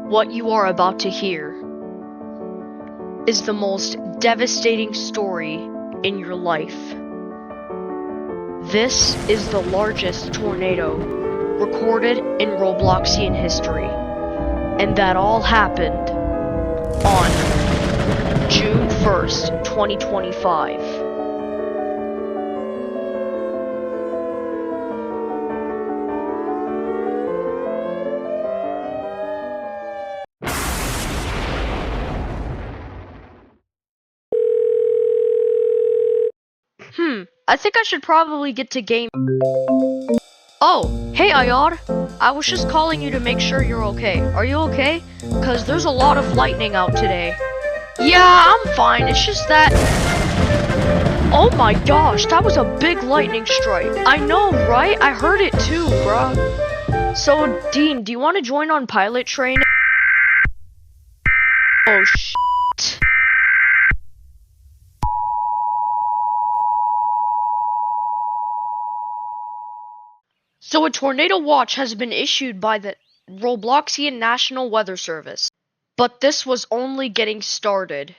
What you are about to hear is the most devastating story in your life. This is the largest tornado recorded in Robloxian history, and that all happened on June 1st, 2025. I think I should probably get to game. Oh, hey Ayod. I was just calling you to make sure you're okay. Are you okay? Cause there's a lot of lightning out today. Yeah, I'm fine. It's just that... Oh my gosh, that was a big lightning strike. I know, right? I heard it too, bruh. So, Dean, do you want to join on pilot training? Oh, shit. So a tornado watch has been issued by the Robloxian National Weather Service. But this was only getting started.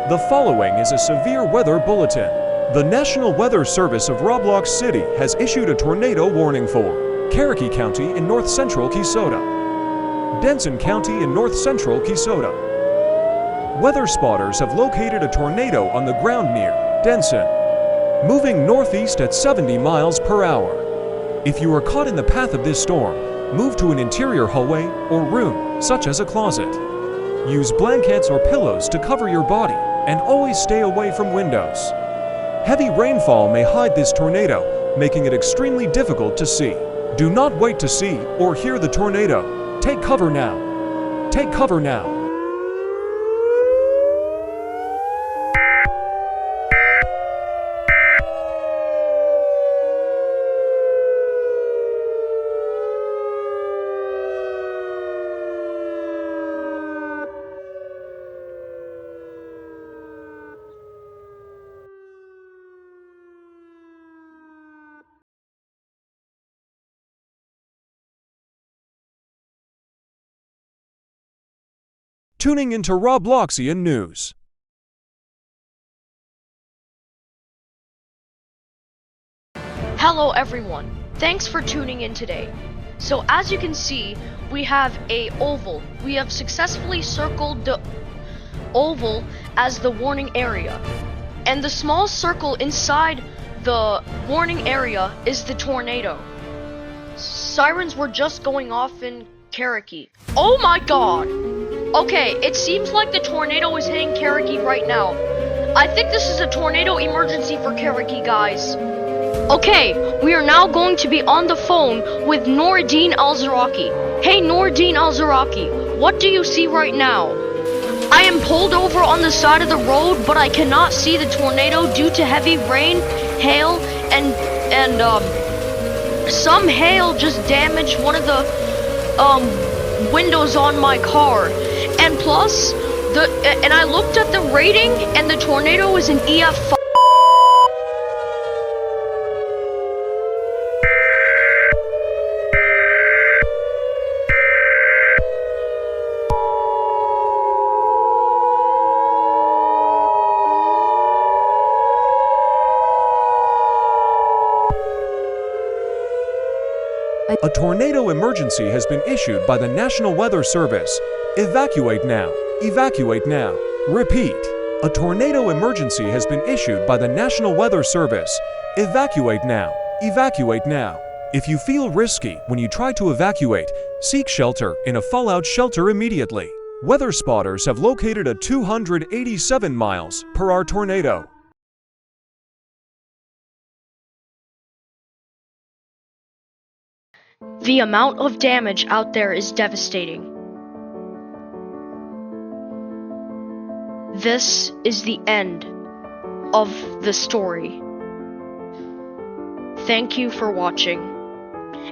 The following is a severe weather bulletin. The National Weather Service of Roblox City has issued a tornado warning for Kerokey County in north-central Kesoda, Denson County in north-central Kesoda. Weather spotters have located a tornado on the ground near Denson, moving northeast at 70 miles per hour. If you are caught in the path of this storm, move to an interior hallway or room, such as a closet. Use blankets or pillows to cover your body, and always stay away from windows. Heavy rainfall may hide this tornado, making it extremely difficult to see. Do not wait to see or hear the tornado. Take cover now. Take cover now. Tuning into Robloxian News. Hello everyone, thanks for tuning in today. So as you can see, we have a oval. We have successfully circled the oval as the warning area. And the small circle inside the warning area is the tornado. Sirens were just going off in Kerokey. Oh my god! Okay, it seems like the tornado is hitting Kerokey right now. I think this is a tornado emergency for Kerokey, guys. Okay, we are now going to be on the phone with Noordine Al-Zaraki. Hey Noordine Al-Zaraki, what do you see right now? I am pulled over on the side of the road, but I cannot see the tornado due to heavy rain, hail, and some hail just damaged one of the windows on my car. And plus, I looked at the rating, and the tornado is an EF5. A tornado emergency has been issued by the National Weather Service. Evacuate now. Evacuate now. Repeat. A tornado emergency has been issued by the National Weather Service. Evacuate now. Evacuate now. If you feel risky when you try to evacuate, seek shelter in a fallout shelter immediately. Weather spotters have located a 287 miles per hour tornado. The amount of damage out there is devastating. This is the end of the story. Thank you for watching.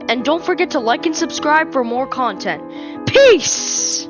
And don't forget to like and subscribe for more content. Peace!